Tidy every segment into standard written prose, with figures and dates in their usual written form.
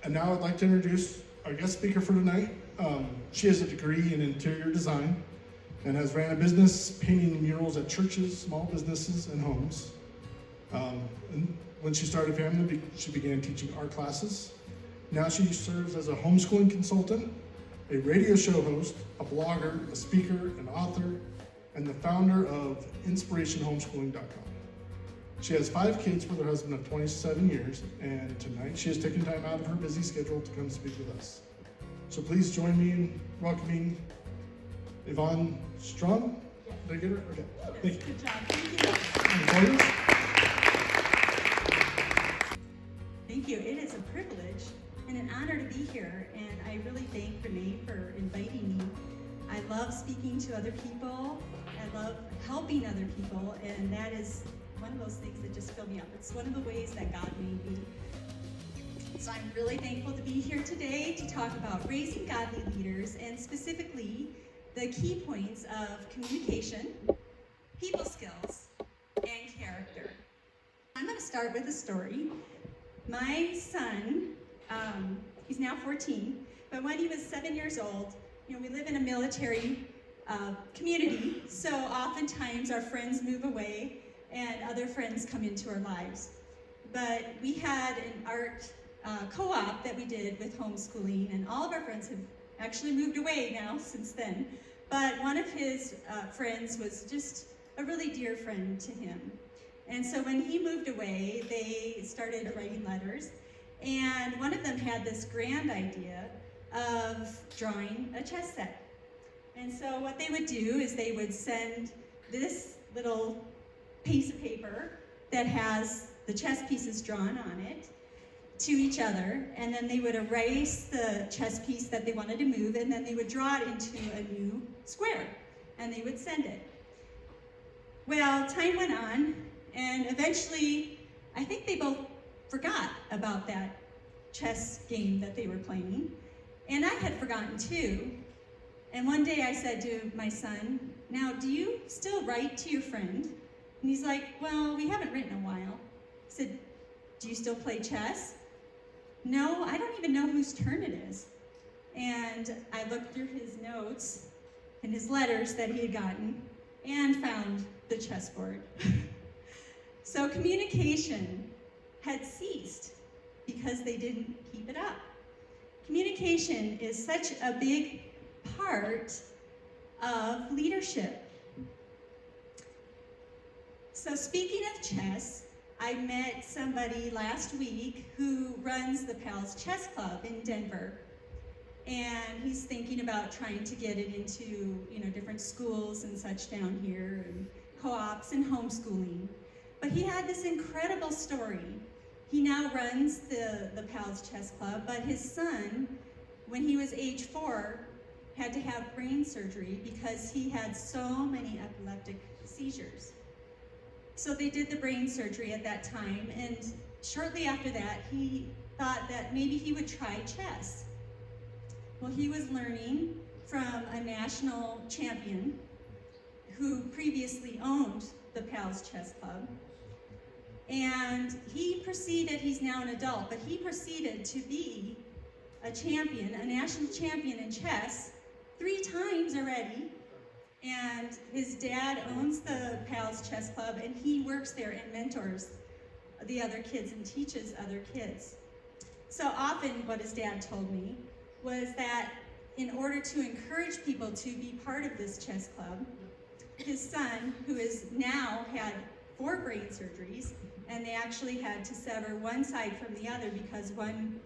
And now I'd like to introduce our guest speaker for tonight. She has a degree in interior design and has ran a business painting murals at churches, small businesses, and homes. And when she started family, she began teaching art classes. Now she serves as a homeschooling consultant, a radio show host, a blogger, a speaker, an author, and the founder of InspirationalHomeschooling.com. She has 5 kids with her husband of 27 years, and tonight she has taken time out of her busy schedule to come speak with us. So please join me in welcoming Yvonne Strachan. Did I get her? Okay. Thank you. Good job. Thank you. Thank you. It is a privilege and an honor to be here, and I really thank Renee for inviting me. I love speaking to other people. I love helping other people, and that is one of those things that just fill me up. It's one of the ways that God made me. So I'm really thankful to be here today to talk about raising godly leaders, and specifically the key points of communication, people skills, and character. I'm going to start with a story. My son, he's now 14, but when he was 7 years old, we live in a military community, so oftentimes our friends move away and other friends come into our lives. But we had an art co-op that we did with homeschooling, and all of our friends have actually moved away now since then. But one of his friends was just a really dear friend to him. And so when he moved away, they started writing letters, and one of them had this grand idea of drawing a chess set. And so what they would do is they would send this little piece of paper that has the chess pieces drawn on it to each other, and then they would erase the chess piece that they wanted to move, and then they would draw it into a new square, and they would send it. Well, time went on, and eventually, I think they both forgot about that chess game that they were playing, and I had forgotten too. And one day I said to my son, "Now, do you still write to your friend?" And he's like, "Well, we haven't written in a while." I said, "Do you still play chess?" "No, I don't even know whose turn it is." And I looked through his notes and his letters that he had gotten and found the chessboard. So communication had ceased because they didn't keep it up. Communication is such a big part of leadership. So speaking of chess, I met somebody last week who runs the Pals Chess Club in Denver. And he's thinking about trying to get it into, different schools and such down here, and co-ops and homeschooling. But he had this incredible story. He now runs the Pals Chess Club, but his son, when he was age 4, had to have brain surgery because he had so many epileptic seizures. So they did the brain surgery at that time, and shortly after that, he thought that maybe he would try chess. Well, he was learning from a national champion who previously owned the Pals Chess Club. And he's now an adult, but he proceeded to be a champion, a national champion in chess 3 times already. And his dad owns the Pals Chess Club, and he works there and mentors the other kids and teaches other kids. So often what his dad told me was that in order to encourage people to be part of this chess club, his son, who has now had 4 brain surgeries, and they actually had to sever one side from the other because one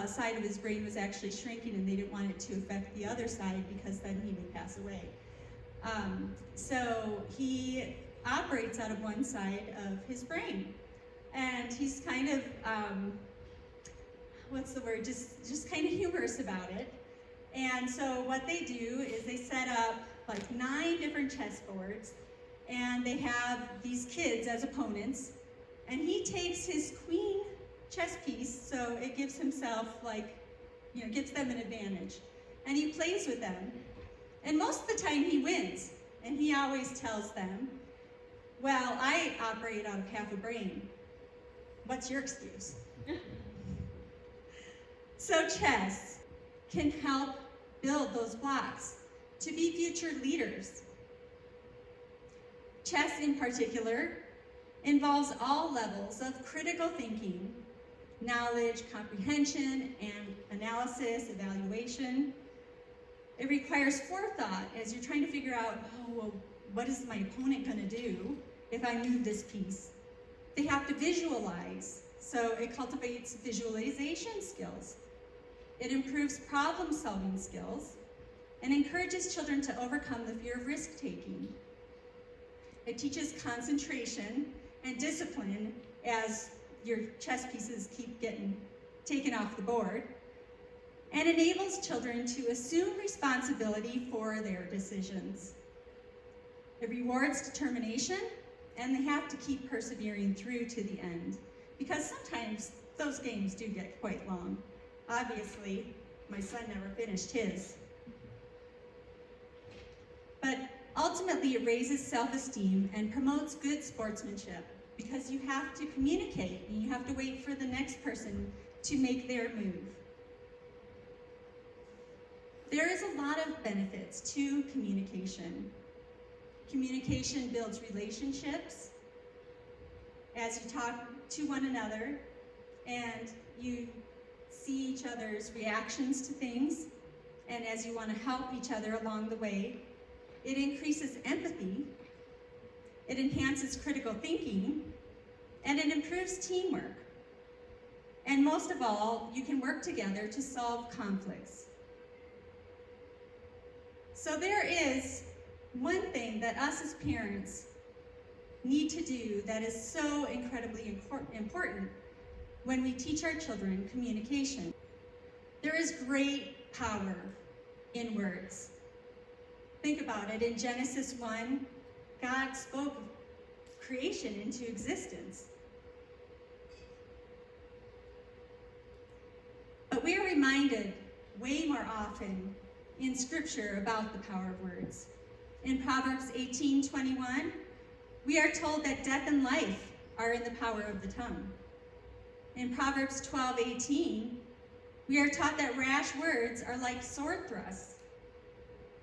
side of his brain was actually shrinking, and they didn't want it to affect the other side because then he would pass away. So he operates out of one side of his brain, and he's kind of, just kind of humorous about it. And so what they do is they set up like 9 different chess boards, and they have these kids as opponents, and he takes his queen chess piece, so it gives himself gives them an advantage, and he plays with them. And most of the time he wins, and he always tells them, "Well, I operate out of half a brain. What's your excuse?" So chess can help build those blocks to be future leaders. Chess in particular involves all levels of critical thinking, knowledge, comprehension, and analysis, evaluation. It requires forethought as you're trying to figure out, oh, well, what is my opponent going to do if I move this piece? They have to visualize, so it cultivates visualization skills. It improves problem-solving skills and encourages children to overcome the fear of risk-taking. It teaches concentration and discipline as your chess pieces keep getting taken off the board, and enables children to assume responsibility for their decisions. It rewards determination, and they have to keep persevering through to the end, because sometimes those games do get quite long. Obviously, my son never finished his. But ultimately, it raises self-esteem and promotes good sportsmanship, because you have to communicate and you have to wait for the next person to make their move. There is a lot of benefits to communication. Communication builds relationships as you talk to one another and you see each other's reactions to things, and as you want to help each other along the way. It increases empathy, it enhances critical thinking, and it improves teamwork. And most of all, you can work together to solve conflicts. So there is one thing that us as parents need to do that is so incredibly important when we teach our children communication. There is great power in words. Think about it. In Genesis 1, God spoke creation into existence. But we are reminded way more often in Scripture about the power of words. In Proverbs 18:21, we are told that death and life are in the power of the tongue. In Proverbs 12:18, we are taught that rash words are like sword thrusts,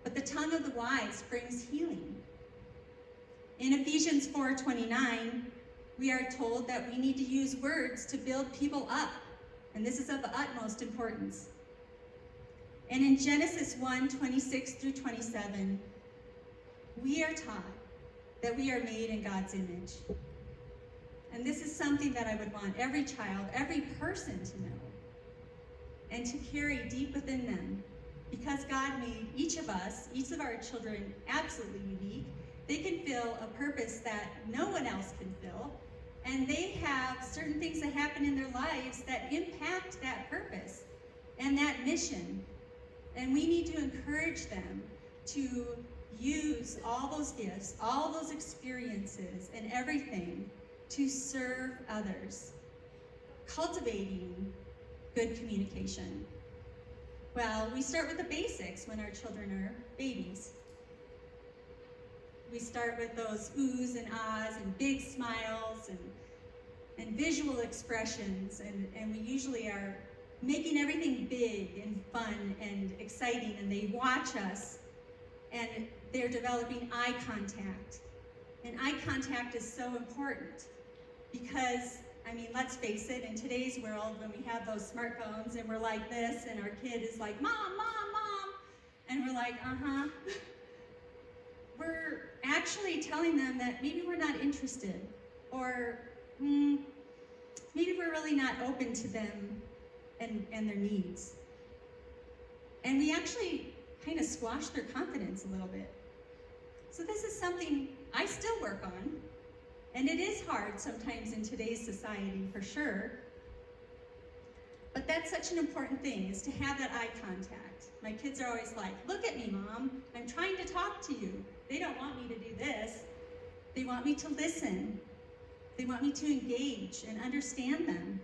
but the tongue of the wise brings healing. In Ephesians 4:29, we are told that we need to use words to build people up, and this is of the utmost importance. And in Genesis 1:26 through 27, we are taught that we are made in God's image. And this is something that I would want every child, every person to know and to carry deep within them. Because God made each of us, each of our children, absolutely unique. They can fill a purpose that no one else can fill. And they have certain things that happen in their lives that impact that purpose and that mission. And we need to encourage them to use all those gifts, all those experiences, and everything to serve others. Cultivating good communication. Well, we start with the basics when our children are babies. We start with those oohs and ahs and big smiles and visual expressions, and we usually are making everything big and fun and exciting, and they watch us, and they're developing eye contact. And eye contact is so important because, I mean, let's face it, in today's world, when we have those smartphones and we're like this, and our kid is like, Mom, Mom, Mom, and we're like, uh-huh, we're actually telling them that maybe we're not interested, or maybe we're really not open to them and their needs. And we actually kind of squash their confidence a little bit. So this is something I still work on, and it is hard sometimes in today's society, for sure. But that's such an important thing, is to have that eye contact. My kids are always like, look at me, Mom, I'm trying to talk to you. They don't want me to do this. They want me to listen. They want me to engage and understand them.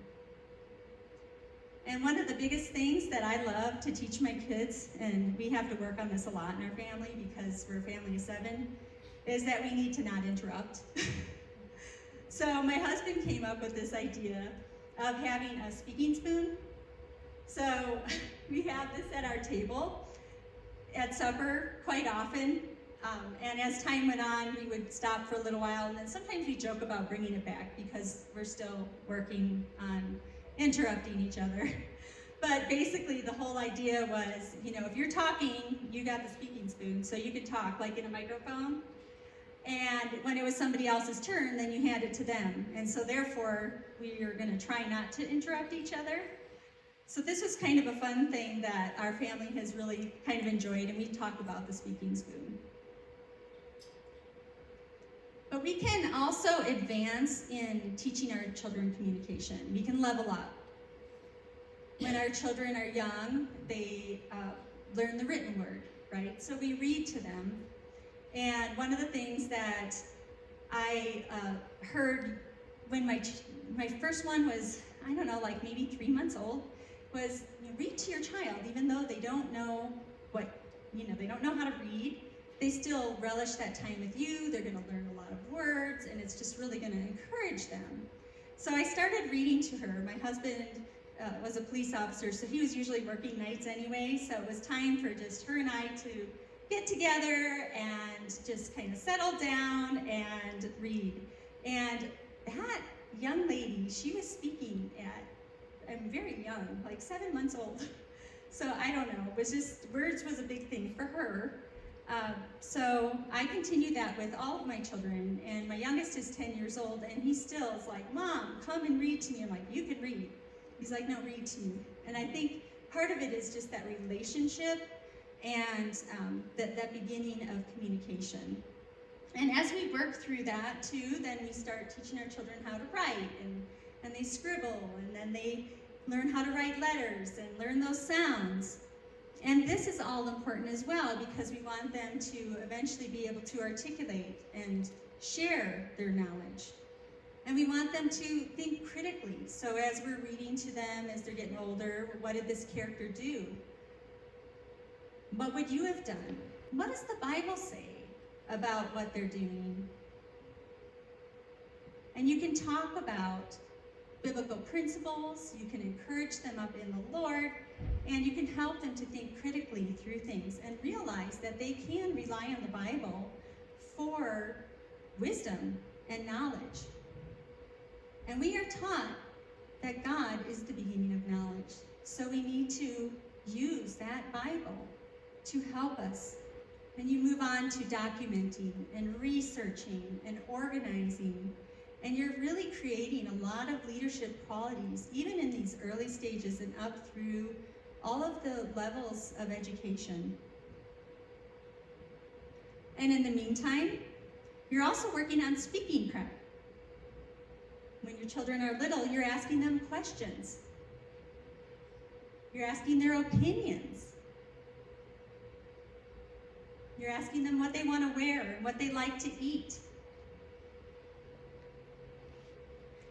And one of the biggest things that I love to teach my kids, and we have to work on this a lot in our family because we're a family of 7, is that we need to not interrupt. So my husband came up with this idea of having a speaking spoon. So we have this at our table at supper quite often. And as time went on, we would stop for a little while, and then sometimes we joke about bringing it back because we're still working on interrupting each other. But basically the whole idea was, if you're talking, you got the speaking spoon, so you could talk like in a microphone. And when it was somebody else's turn, then you hand it to them. And so therefore, we are gonna try not to interrupt each other. So this was kind of a fun thing that our family has really kind of enjoyed, and we talk about the speaking spoon. But we can also advance in teaching our children communication. We can level up. When our children are young, they learn the written word, right? So we read to them. And one of the things that I heard when my first one was, I don't know, like maybe 3 months old, was read to your child, even though they don't know they don't know how to read. They still relish that time with you. They're gonna learn a lot of words, and it's just really gonna encourage them. So I started reading to her. My husband was a police officer, so he was usually working nights anyway, so it was time for just her and I to get together and just kind of settle down and read. And that young lady, she was speaking I'm very young, like 7 months old. So I don't know, it was just, words was a big thing for her. So I continue that with all of my children, and my youngest is 10 years old, and he still is like, Mom, come and read to me. I'm like, you can read. He's like, no, read to me. And I think part of it is just that relationship and that beginning of communication. And as we work through that too, then we start teaching our children how to write, and they scribble, and then they learn how to write letters and learn those sounds. And this is all important as well, because we want them to eventually be able to articulate and share their knowledge. And we want them to think critically. So as we're reading to them, as they're getting older, what did this character do? What would you have done? What does the Bible say about what they're doing? And you can talk about biblical principles, you can encourage them up in the Lord, and you can help them to think critically through things and realize that they can rely on the Bible for wisdom and knowledge. And we are taught that God is the beginning of knowledge. So we need to use that Bible to help us. And you move on to documenting and researching and organizing. And you're really creating a lot of leadership qualities, even in these early stages and up through all of the levels of education. And in the meantime, you're also working on speaking prep. When your children are little, you're asking them questions. You're asking their opinions. You're asking them what they want to wear and what they like to eat.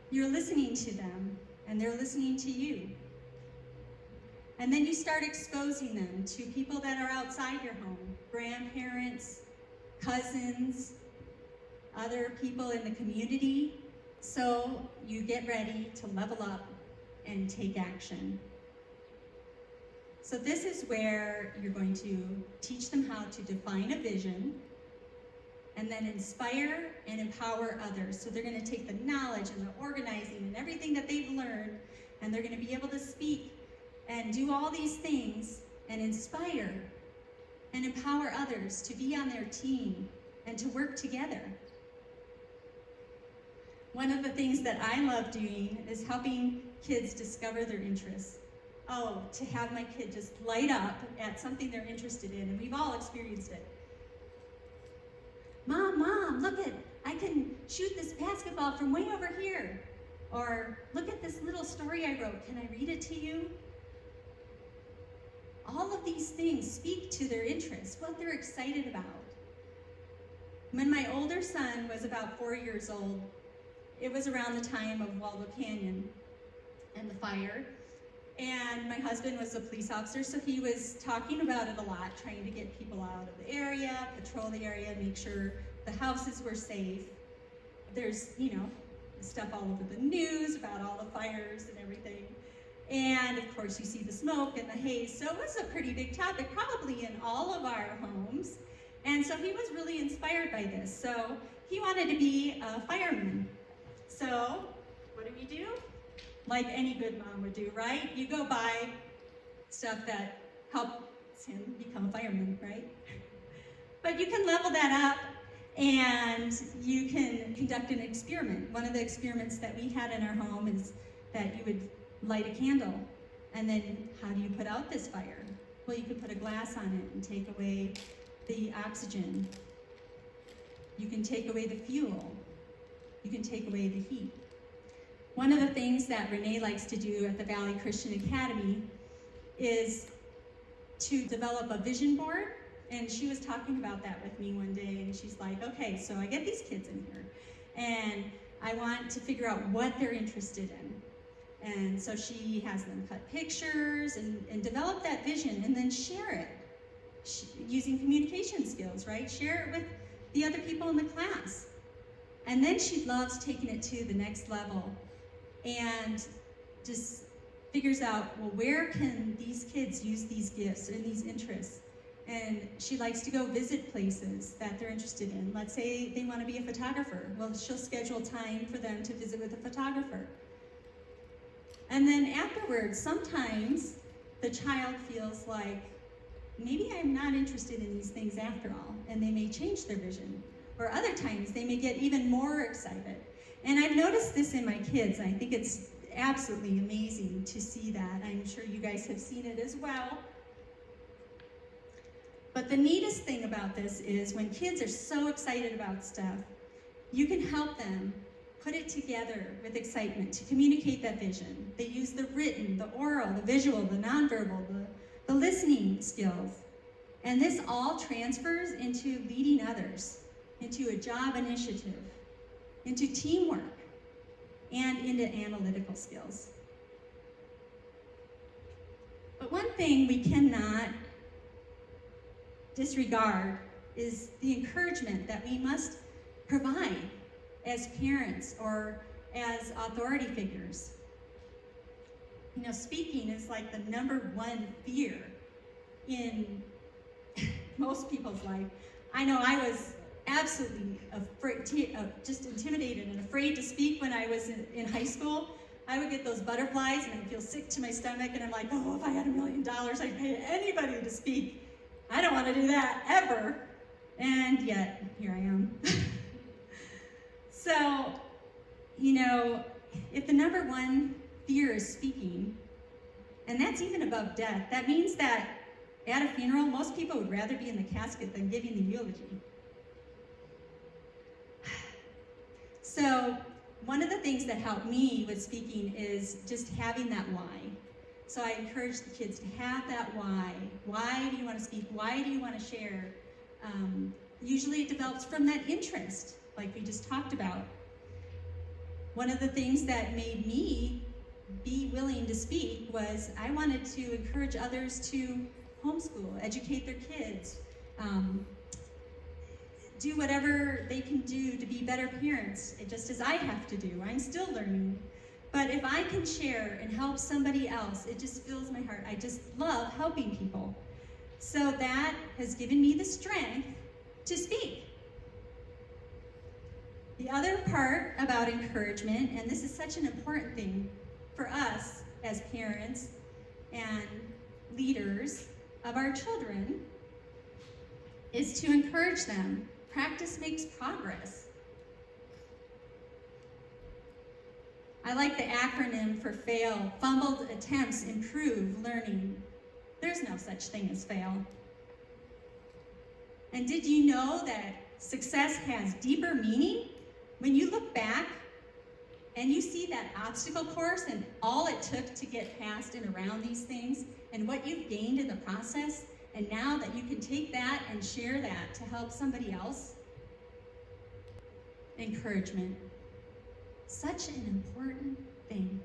You're listening to them, and they're listening to you. And then you start exposing them to people that are outside your home, grandparents, cousins, other people in the community. So you get ready to level up and take action. So this is where you're going to teach them how to define a vision, and then inspire and empower others. So they're going to take the knowledge and the organizing and everything that they've learned, and they're going to be able to speak and do all these things and inspire and empower others to be on their team and to work together. One of the things that I love doing is helping kids discover their interests. Oh, to have my kid just light up at something they're interested in, and we've all experienced it. Mom, look I can shoot this basketball from way over here. Or look at this little story I wrote, can I read it to you? All of these things speak to their interests, what they're excited about. When my older son was about 4 years old, it was around the time of Waldo Canyon and the fire. And my husband was a police officer, so he was talking about it a lot, trying to get people out of the area, patrol the area, make sure the houses were safe. There's, stuff all over the news about all the fires and everything. And of course you see the smoke and the haze, so it was a pretty big topic, probably in all of our homes. And so he was really inspired by this. So he wanted to be a fireman. So what do? Like any good mom would do, right? You go buy stuff that helps him become a fireman, right? But you can level that up and you can conduct an experiment. One of the experiments that we had in our home is that you would light a candle, and then how do you put out this fire? Well, you could put a glass on it and take away the oxygen. You can take away the fuel. You can take away the heat. One of the things that Renee likes to do at the Valley Christian Academy is to develop a vision board, and she was talking about that with me one day, and she's like, okay, so I get these kids in here, and I want to figure out what they're interested in. And so she has them cut pictures and develop that vision and then share it using communication skills, right? Share it with the other people in the class. And then she loves taking it to the next level and just figures out, well, where can these kids use these gifts and these interests? And she likes to go visit places that they're interested in. Let's say they want to be a photographer. Well, she'll schedule time for them to visit with a photographer. And then afterwards, sometimes the child feels like, maybe I'm not interested in these things after all, and they may change their vision. Or other times, they may get even more excited. And I've noticed this in my kids. I think it's absolutely amazing to see that. I'm sure you guys have seen it as well. But the neatest thing about this is when kids are so excited about stuff, you can help them put it together with excitement to communicate that vision. They use the written, the oral, the visual, the nonverbal, the listening skills. And this all transfers into leading others, into a job initiative, into teamwork, and into analytical skills. But one thing we cannot disregard is the encouragement that we must provide as parents or as authority figures. You know, speaking is like the #1 fear in most people's life. I know I was absolutely afraid, just intimidated and afraid to speak when I was in high school. I would get those butterflies and I'd feel sick to my stomach, and I'm like, oh, if I had $1 million, I'd pay anybody to speak. I don't want to do that ever. And yet, here I am. So, you know, if the #1 fear is speaking, and that's even above death, that means that at a funeral, most people would rather be in the casket than giving the eulogy. So, one of the things that helped me with speaking is just having that why. So I encourage the kids to have that why. Why do you want to speak? Why do you want to share? Usually it develops from that interest, like we just talked about. One of the things that made me be willing to speak was I wanted to encourage others to homeschool, educate their kids, do whatever they can do to be better parents, just as I have to do. I'm still learning. But if I can share and help somebody else, it just fills my heart. I just love helping people. So that has given me the strength to speak. The other part about encouragement, and this is such an important thing for us as parents and leaders of our children, is to encourage them. Practice makes progress. I like the acronym for FAIL, fumbled attempts improve learning. There's no such thing as fail. And did you know that success has deeper meaning? When you look back and you see that obstacle course and all it took to get past and around these things and what you've gained in the process, and now that you can take that and share that to help somebody else, encouragement. Such an important thing.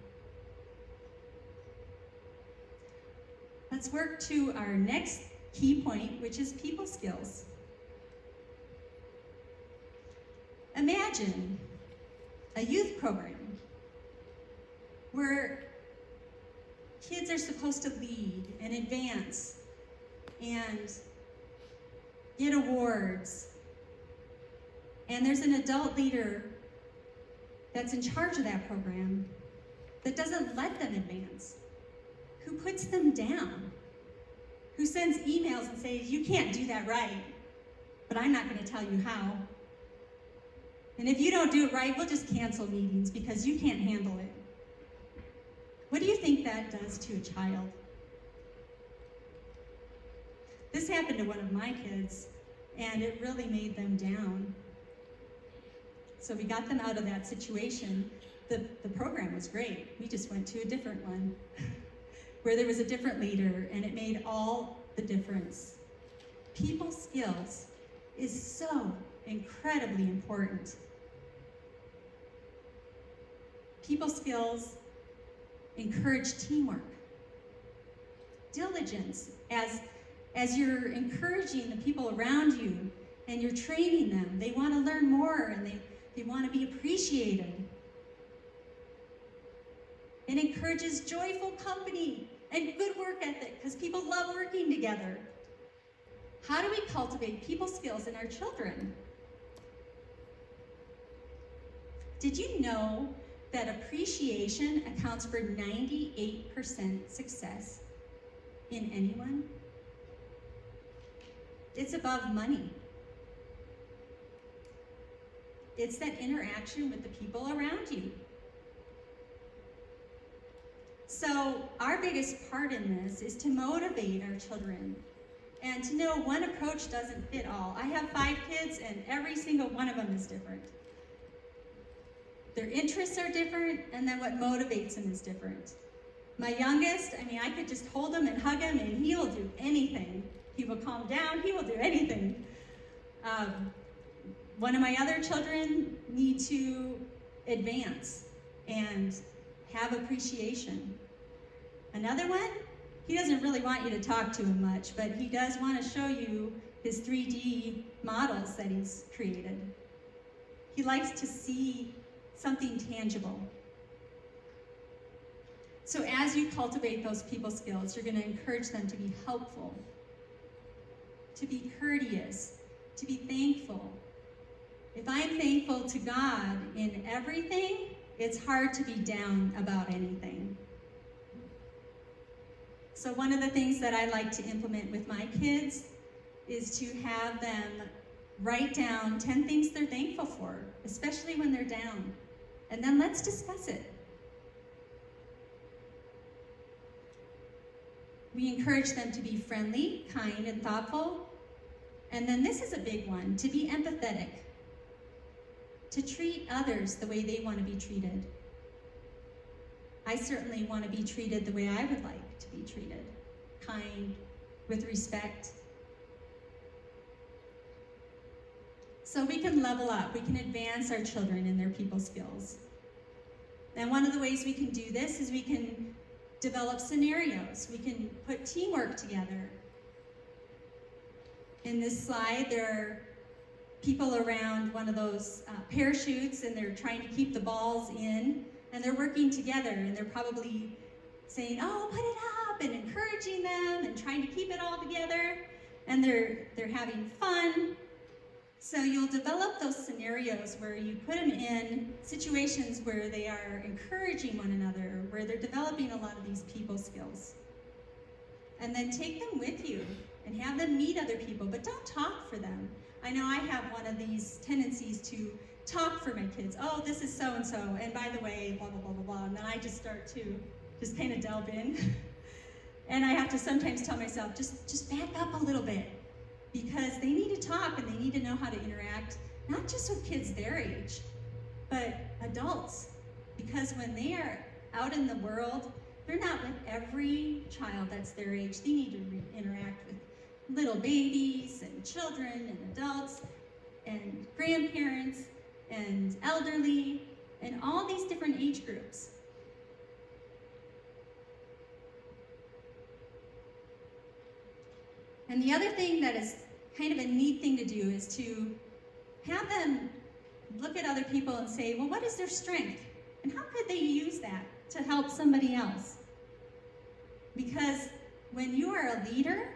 Let's work to our next key point, which is people skills. Imagine a youth program where they're supposed to lead and advance and get awards. And there's an adult leader that's in charge of that program that doesn't let them advance, who puts them down, who sends emails and says, you can't do that right, but I'm not going to tell you how. And if you don't do it right, we'll just cancel meetings because you can't handle it. What do you think that does to a child? This happened to one of my kids, and it really made them down. So we got them out of that situation. The program was great. We just went to a different one where there was a different leader, and it made all the difference. People skills is so incredibly important. People skills encourage teamwork, diligence. As you're encouraging the people around you and you're training them, they want to learn more and they want to be appreciated. It encourages joyful company and good work ethic because people love working together. How do we cultivate people skills in our children? Did you know that appreciation accounts for 98% success in anyone? It's above money. It's that interaction with the people around you. So our biggest part in this is to motivate our children and to know one approach doesn't fit all. I have 5 kids and every single one of them is different. Their interests are different, and then what motivates them is different. My youngest, I could just hold him and hug him and he will do anything. He will calm down, he will do anything. One of my other children need to advance and have appreciation. Another one, he doesn't really want you to talk to him much, but he does want to show you his 3D models that he's created. He likes to see something tangible. So as you cultivate those people skills, you're going to encourage them to be helpful, to be courteous, to be thankful. If I'm thankful to God in everything, it's hard to be down about anything. So one of the things that I like to implement with my kids is to have them write down 10 things they're thankful for, especially when they're down. And then let's discuss it. We encourage them to be friendly, kind, and thoughtful. And then this is a big one, to be empathetic, to treat others the way they want to be treated. I certainly want to be treated the way I would like to be treated, kind, with respect. So we can level up, we can advance our children in their people skills. And one of the ways we can do this is we can develop scenarios. We can put teamwork together. In this slide, there are people around one of those parachutes, and they're trying to keep the balls in, and they're working together, and they're probably saying, oh, put it up, and encouraging them, and trying to keep it all together, and they're having fun. So you'll develop those scenarios where you put them in situations where they are encouraging one another, where they're developing a lot of these people skills. And then take them with you and have them meet other people, but don't talk for them. I know I have one of these tendencies to talk for my kids. Oh, this is so-and-so, and by the way, blah, blah, blah, blah, blah. And then I just start to just kind of delve in. And I have to sometimes tell myself, just back up a little bit, because they need to talk and they need to know how to interact, not just with kids their age, but adults. Because when they are out in the world, they're not with every child that's their age. They need to interact with little babies and children and adults and grandparents and elderly and all these different age groups. And the other thing that is kind of a neat thing to do is to have them look at other people and say, well, what is their strength? And how could they use that to help somebody else? Because when you are a leader,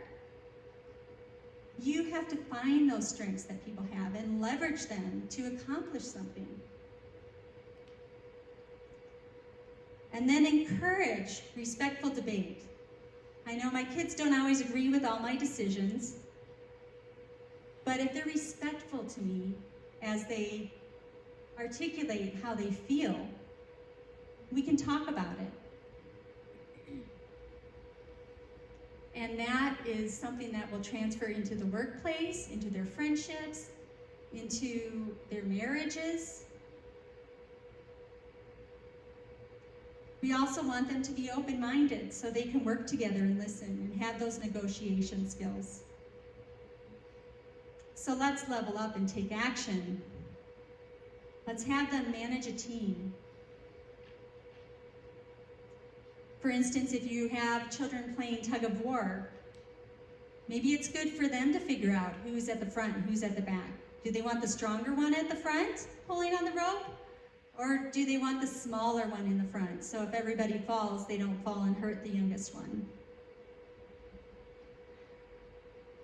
you have to find those strengths that people have and leverage them to accomplish something. And then encourage respectful debate. I know my kids don't always agree with all my decisions, but if they're respectful to me as they articulate how they feel, we can talk about it. And that is something that will transfer into the workplace, into their friendships, into their marriages. We also want them to be open-minded so they can work together and listen and have those negotiation skills. So let's level up and take action. Let's have them manage a team. For instance, if you have children playing tug of war, maybe it's good for them to figure out who's at the front and who's at the back. Do they want the stronger one at the front pulling on the rope? Or do they want the smaller one in the front? So if everybody falls, they don't fall and hurt the youngest one.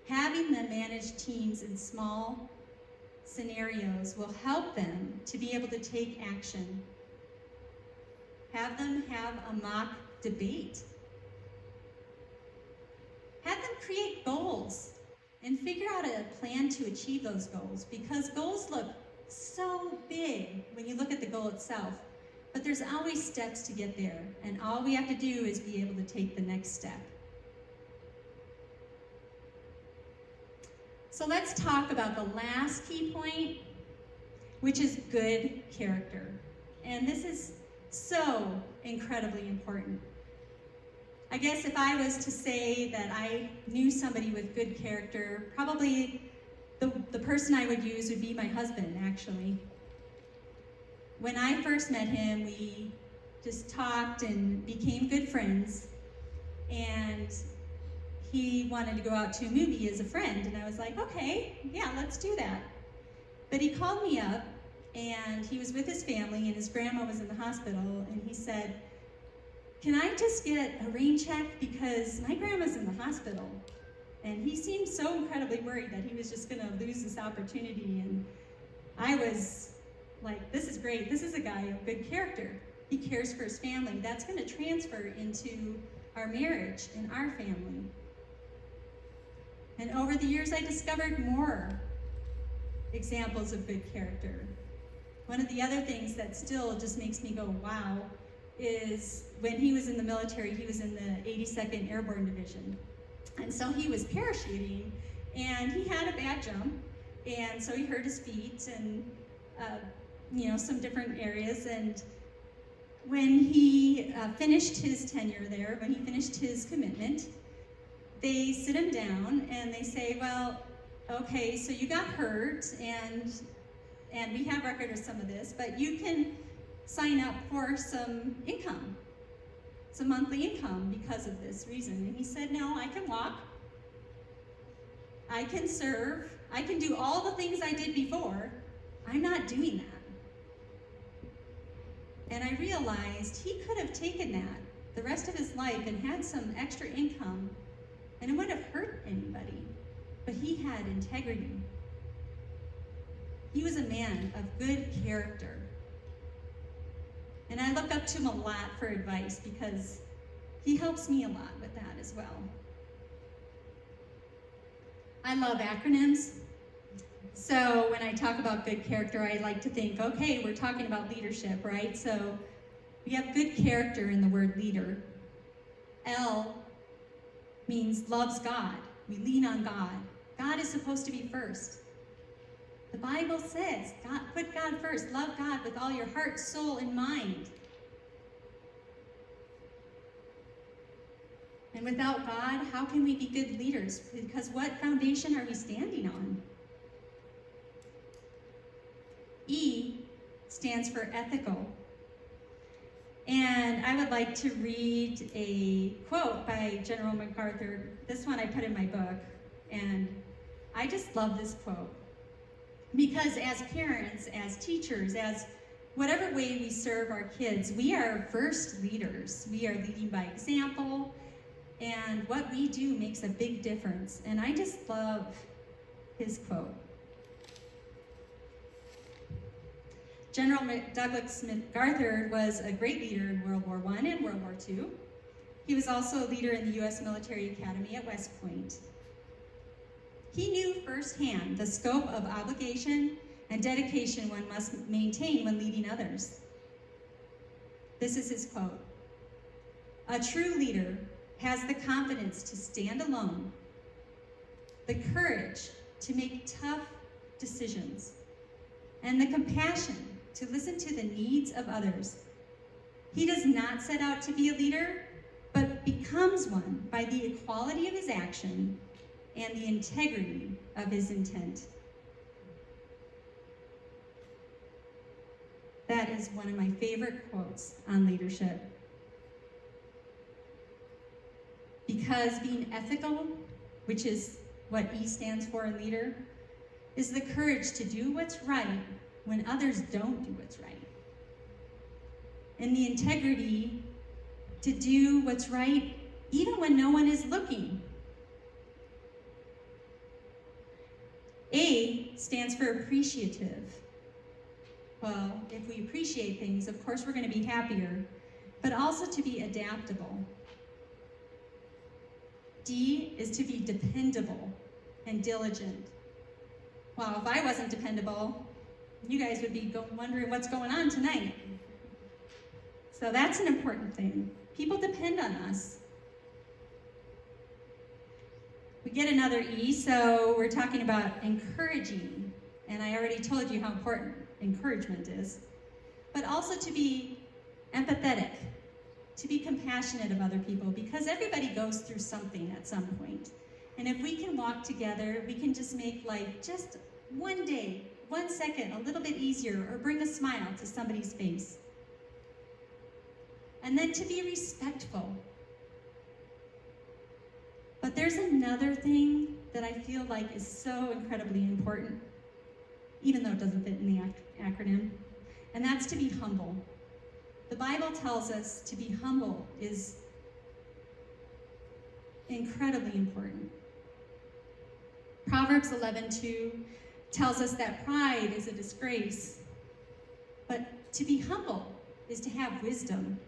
Having them manage teams in small scenarios will help them to be able to take action. Have them have a mock debate. Have them create goals and figure out a plan to achieve those goals, because goals look so big when you look at the goal itself, but there's always steps to get there, and all we have to do is be able to take the next step. So let's talk about the last key point, which is good character. And this is so incredibly important. I guess if I was to say that I knew somebody with good character, probably the person I would use would be my husband, actually. When I first met him, we just talked and became good friends. And he wanted to go out to a movie as a friend, and I was like, okay, yeah, let's do that. But he called me up, and he was with his family, and his grandma was in the hospital, and he said, can I just get a rain check because my grandma's in the hospital? And he seemed so incredibly worried that he was just gonna lose this opportunity, and I was like, this is great, this is a guy of good character. He cares for his family. That's gonna transfer into our marriage and our family. And over the years, I discovered more examples of good character. One of the other things that still just makes me go, wow, is when he was in the military, he was in the 82nd Airborne Division. And so he was parachuting, and he had a bad jump, and so he hurt his feet and, some different areas. And when he finished his tenure there, when he finished his commitment, they sit him down and they say, well, okay, so you got hurt, and we have record of some of this, but you can sign up for some income, some monthly income because of this reason. And he said, no, I can walk, I can serve, I can do all the things I did before. I'm not doing that. And I realized he could have taken that the rest of his life and had some extra income, and it wouldn't have hurt anybody, but he had integrity. He was a man of good character. And I look up to him a lot for advice because he helps me a lot with that as well. I love acronyms. So when I talk about good character, I like to think, okay, we're talking about leadership, right? So we have good character in the word leader. L means loves God. We lean on God. God is supposed to be first. The Bible says, put God first. Love God with all your heart, soul, and mind. And without God, how can we be good leaders? Because what foundation are we standing on? E stands for ethical. And I would like to read a quote by General MacArthur. This one I put in my book, and I just love this quote. Because as parents, as teachers, as whatever way we serve our kids, we are first leaders. We are leading by example, And what we do makes a big difference. And I just love his quote. General Douglas Smith Garthard was a great leader in World War I and World War II. He was also a leader in the U.S. Military Academy at West Point. He knew firsthand the scope of obligation and dedication one must maintain when leading others. This is his quote. "A true leader has the confidence to stand alone, the courage to make tough decisions, and the compassion to listen to the needs of others. He does not set out to be a leader, but becomes one by the equality of his action and the integrity of his intent." That is one of my favorite quotes on leadership. Because being ethical, which is what E stands for in leader, is the courage to do what's right when others don't do what's right. And the integrity to do what's right even when no one is looking. A stands for appreciative. Well, if we appreciate things, of course we're going to be happier, but also to be adaptable. D is to be dependable and diligent. Wow, if I wasn't dependable, you guys would be wondering what's going on tonight. So that's an important thing. People depend on us. We get another E, so we're talking about encouraging. And I already told you how important encouragement is. But also to be empathetic, to be compassionate of other people, because everybody goes through something at some point. And if we can walk together, we can just make life just one day, 1 second, a little bit easier, or bring a smile to somebody's face. And then to be respectful. But there's another thing that I feel like is so incredibly important, even though it doesn't fit in the acronym, and that's to be humble. The Bible tells us to be humble is incredibly important. Proverbs 11:2 tells us that pride is a disgrace, but to be humble is to have wisdom.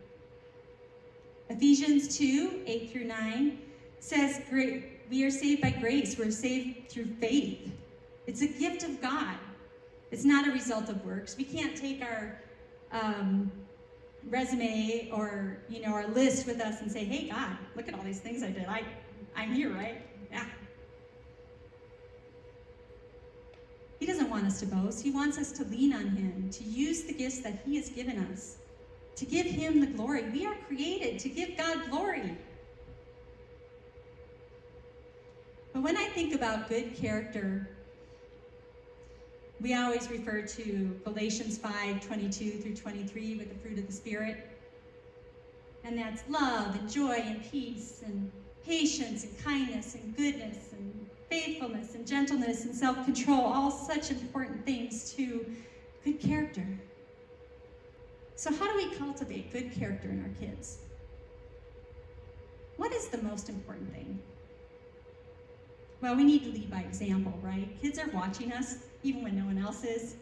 Ephesians 2:8-9 says, we are saved by grace. We're saved through faith. It's a gift of God. It's not a result of works. We can't take our resume or our list with us and say, "Hey God, look at all these things I did. I'm here, right?" Yeah. He doesn't want us to boast. He wants us to lean on him, to use the gifts that he has given us, to give him the glory. We are created to give God glory. But when I think about good character, we always refer to Galatians 5:22-23 with the fruit of the Spirit. And that's love and joy and peace and patience and kindness and goodness and faithfulness and gentleness and self-control, all such important things to good character. So how do we cultivate good character in our kids? What is the most important thing? Well, we need to lead by example, right? Kids are watching us, even when no one else is.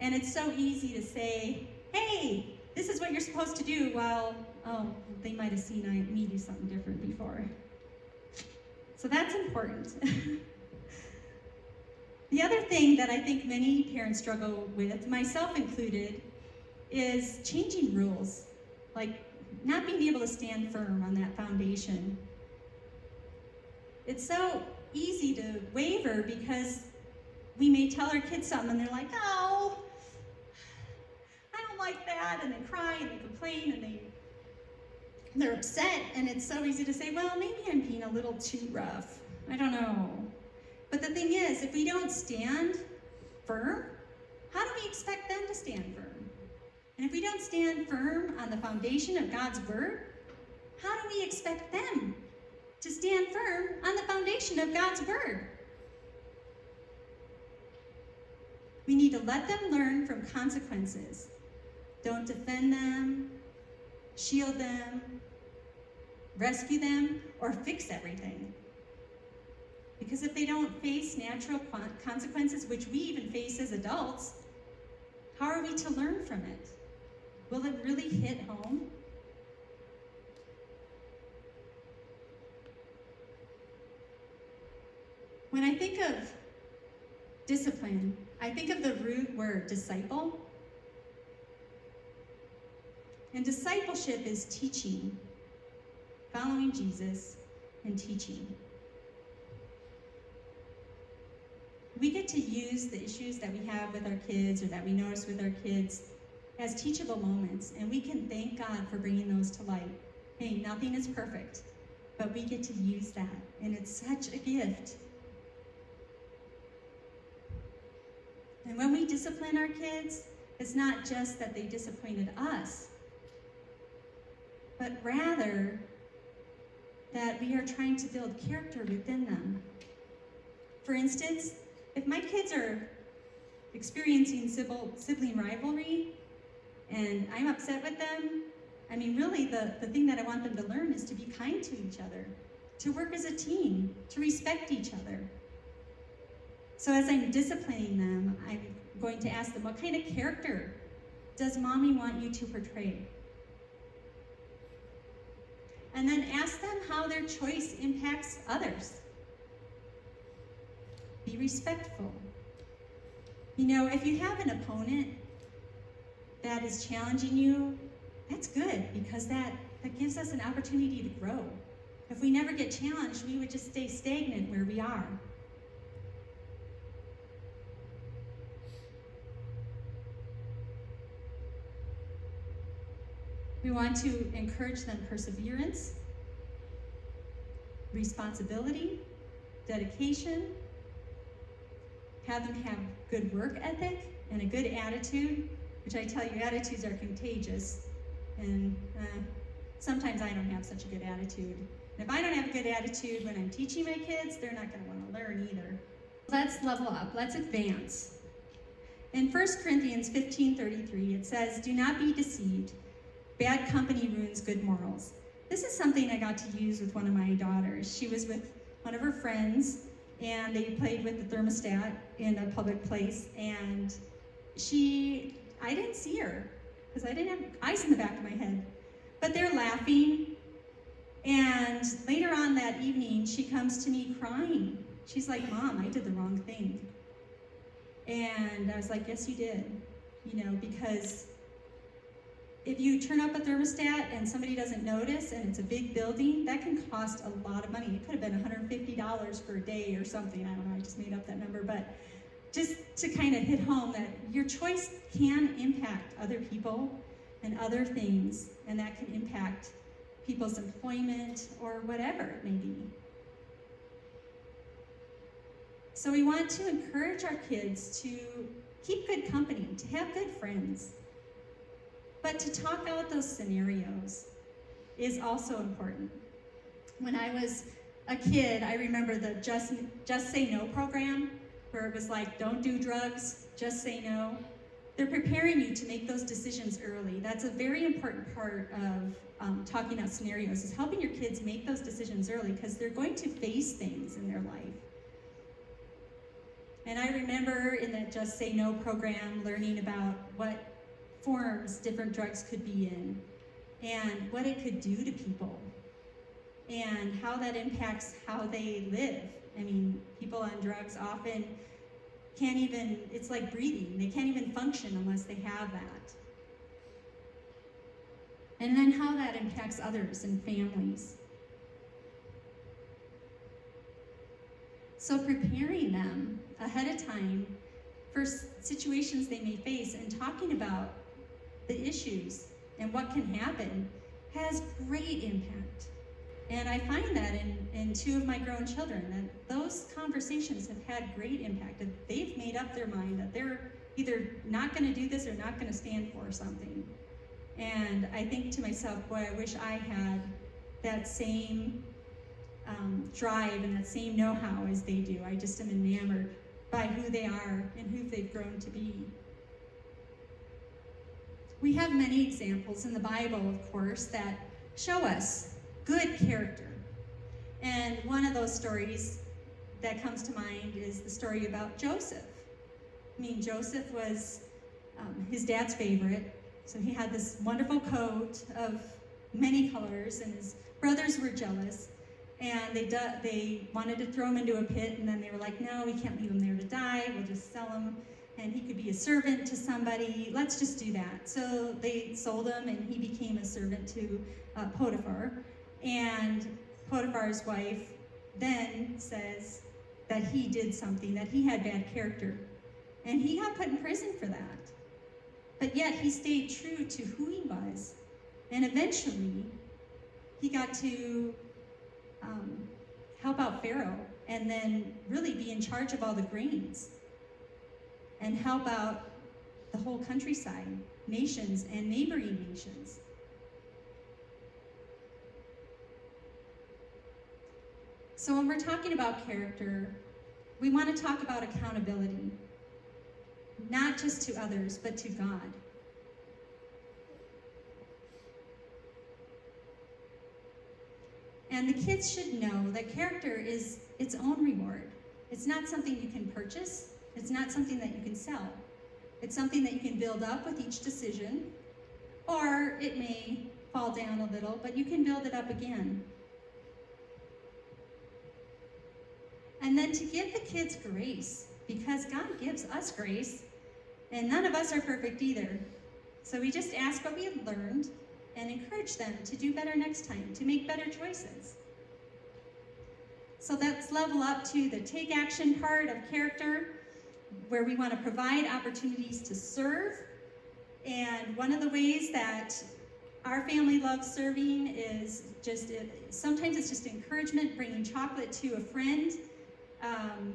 And it's so easy to say, "Hey, this is what you're supposed to do," while, they might have seen me do something different before. So that's important. The other thing that I think many parents struggle with, myself included, is changing rules. Like not being able to stand firm on that foundation. It's so easy to waver because we may tell our kids something and they're like, "Oh, I don't like that," and they cry and they complain and they're upset, and it's so easy to say, "Well, maybe I'm being a little too rough. I don't know." But the thing is, if we don't stand firm, how do we expect them to stand firm? And if we don't stand firm on the foundation of God's word, how do we expect them to stand firm on the foundation of God's word? We need to let them learn from consequences. Don't defend them, shield them, rescue them, or fix everything. Because if they don't face natural consequences, which we even face as adults, how are we to learn from it? Will it really hit home? When I think of discipline, I think of the root word disciple. And discipleship is teaching, following Jesus and teaching. We get to use the issues that we have with our kids or that we notice with our kids as teachable moments, and we can thank God for bringing those to light. Hey, nothing is perfect, but we get to use that, and it's such a gift. And when we discipline our kids, it's not just that they disappointed us, but rather that we are trying to build character within them. For instance, if my kids are experiencing sibling rivalry and I'm upset with them, I mean, really the thing that I want them to learn is to be kind to each other, to work as a team, to respect each other. So as I'm disciplining them, I'm going to ask them, what kind of character does mommy want you to portray? And then ask them how their choice impacts others. Be respectful. You know, if you have an opponent that is challenging you, that's good, because that gives us an opportunity to grow. If we never get challenged, we would just stay stagnant where we are. We want to encourage them perseverance, responsibility, dedication, have them have good work ethic and a good attitude, which I tell you, attitudes are contagious. And sometimes I don't have such a good attitude. And if I don't have a good attitude when I'm teaching my kids, they're not going to want to learn either. Let's level up. Let's advance. In 1 Corinthians 15:33, it says, "Do not be deceived. Bad company ruins good morals." This is something I got to use with one of my daughters. She was with one of her friends, and they played with the thermostat in a public place, and I didn't see her, because I didn't have eyes in the back of my head. But they're laughing, and later on that evening, she comes to me crying. She's like, "Mom, I did the wrong thing." And I was like, "Yes, you did." You know, because if you turn up a thermostat and somebody doesn't notice and it's a big building, that can cost a lot of money. It could have been $150 for a day or something. I don't know, I just made up that number. But just to kind of hit home that your choice can impact other people and other things, and that can impact people's employment or whatever it may be. So we want to encourage our kids to keep good company, to have good friends. But to talk out those scenarios is also important. When I was a kid, I remember the Just Say No program, where it was like, don't do drugs, just say no. They're preparing you to make those decisions early. That's a very important part of talking out scenarios, is helping your kids make those decisions early, because they're going to face things in their life. And I remember in that Just Say No program learning about what forms different drugs could be in, and what it could do to people, and how that impacts how they live. I mean, people on drugs often can't even, it's like breathing, they can't even function unless they have that. And then how that impacts others and families. So preparing them ahead of time for situations they may face and talking about the issues and what can happen has great impact. And I find that in two of my grown children, that those conversations have had great impact. That they've made up their mind that they're either not going to do this or not going to stand for something. And I think to myself, boy, I wish I had that same drive and that same know-how as they do. I just am enamored by who they are and who they've grown to be. We have many examples in the Bible, of course, that show us good character. And one of those stories that comes to mind is the story about Joseph. I mean, Joseph was his dad's favorite, so he had this wonderful coat of many colors, and his brothers were jealous, and they wanted to throw him into a pit, and then they were like, no, we can't leave him there to die, we'll just sell him, and he could be a servant to somebody, let's just do that. So they sold him, and he became a servant to Potiphar, and Potiphar's wife then says that he did something, that he had bad character, and he got put in prison for that. But yet he stayed true to who he was, and eventually he got to help out Pharaoh and then really be in charge of all the grains and help out the whole countryside, nations and neighboring nations. So when we're talking about character, we want to talk about accountability, not just to others, but to God. And the kids should know that character is its own reward. It's not something you can purchase. It's not something that you can sell. It's something that you can build up with each decision, or it may fall down a little, but you can build it up again. And then to give the kids grace, because God gives us grace, and none of us are perfect either. So we just ask what we have learned and encourage them to do better next time, to make better choices. So let's level up to the take action part of character, where we want to provide opportunities to serve. And one of the ways that our family loves serving is sometimes it's just encouragement, bringing chocolate to a friend,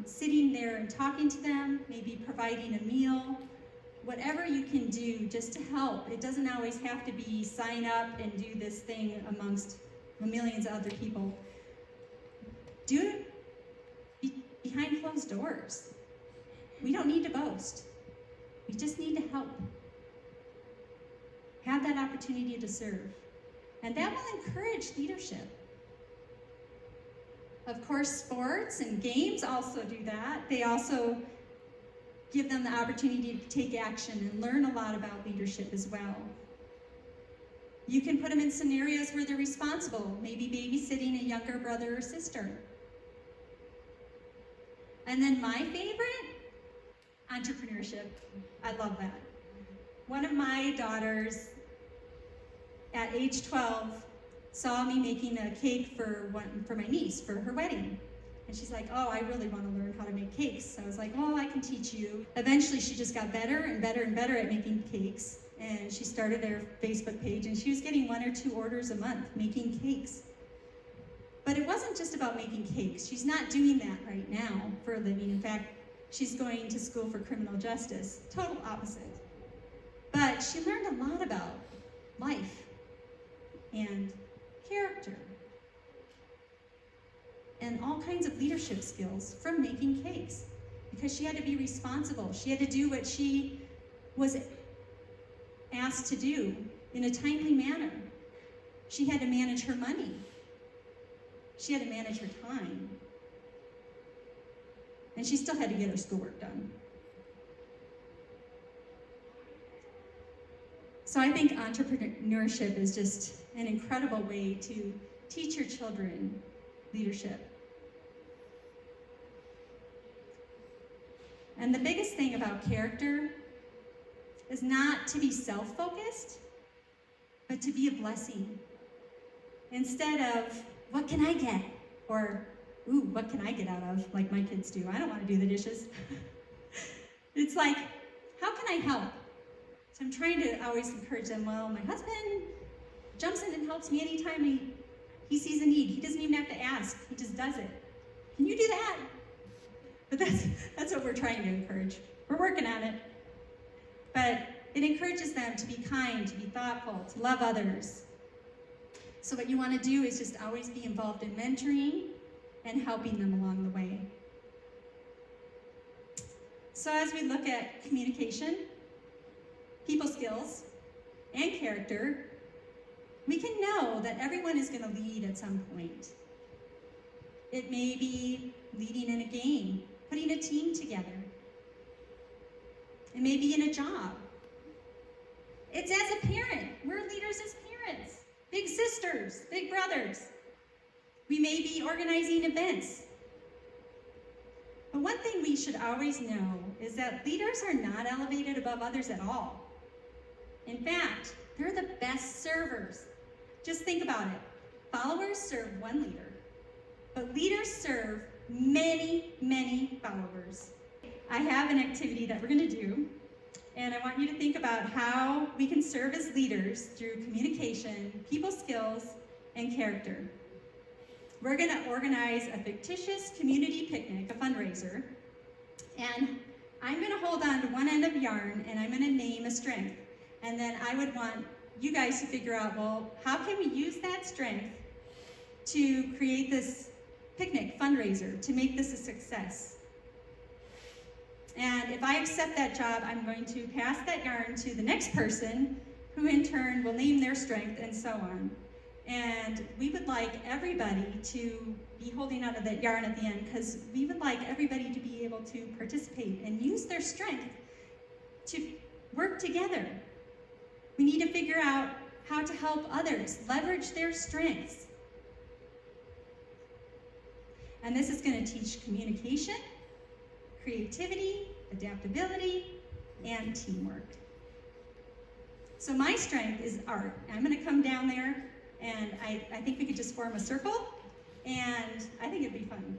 sitting there and talking to them, maybe providing a meal, whatever you can do just to help. It doesn't always have to be sign up and do this thing amongst millions of other people. Do it behind closed doors. We don't need to boast. We just need to help. Have that opportunity to serve. And that will encourage leadership. Of course, sports and games also do that. They also give them the opportunity to take action and learn a lot about leadership as well. You can put them in scenarios where they're responsible, maybe babysitting a younger brother or sister. And then my favorite, entrepreneurship. I love that. One of my daughters at age 12 saw me making a cake for my niece for her wedding. And she's like, oh, I really want to learn how to make cakes. So I was like, well, I can teach you. Eventually, she just got better and better and better at making cakes. And she started her Facebook page, and she was getting 1 or 2 orders a month making cakes. But it wasn't just about making cakes. She's not doing that right now for a living. In fact, she's going to school for criminal justice. Total opposite. But she learned a lot about life and character and all kinds of leadership skills from making cakes, because she had to be responsible. She had to do what she was asked to do in a timely manner. She had to manage her money. She had to manage her time. And she still had to get her schoolwork done. So I think entrepreneurship is just an incredible way to teach your children leadership. And the biggest thing about character is not to be self-focused, but to be a blessing. Instead of, what can I get? Or, ooh, what can I get out of? Like my kids do. I don't want to do the dishes. It's like, how can I help? So I'm trying to always encourage them, well, my husband jumps in and helps me anytime he sees a need. He doesn't even have to ask. He just does it. Can you do that? But that's what we're trying to encourage. We're working on it. But it encourages them to be kind, to be thoughtful, to love others. So what you want to do is just always be involved in mentoring and helping them along the way. So as we look at communication, people skills, and character, We can know that everyone is going to lead at some point. It may be leading in a game, putting a team together. It may be in a job. It's as a parent. We're leaders as parents, big sisters, big brothers. We may be organizing events. But one thing we should always know is that leaders are not elevated above others at all. In fact, they're the best servers. Just think about it. Followers serve one leader, but leaders serve many, many followers. I have an activity that we're going to do, and I want you to think about how we can serve as leaders through communication, people skills, and character. We're going to organize a fictitious community picnic, a fundraiser, and I'm going to hold on to one end of yarn and I'm going to name a strength. And then I would want you guys to figure out, well, how can we use that strength to create this picnic fundraiser, to make this a success? And if I accept that job, I'm going to pass that yarn to the next person, who in turn will name their strength, and so on. And we would like everybody to be holding onto that yarn at the end, because we would like everybody to be able to participate and use their strength to work together. We need to figure out how to help others leverage their strengths. And this is going to teach communication, creativity, adaptability, and teamwork. So my strength is art. I'm going to come down there, and I think we could just form a circle, and I think it'd be fun.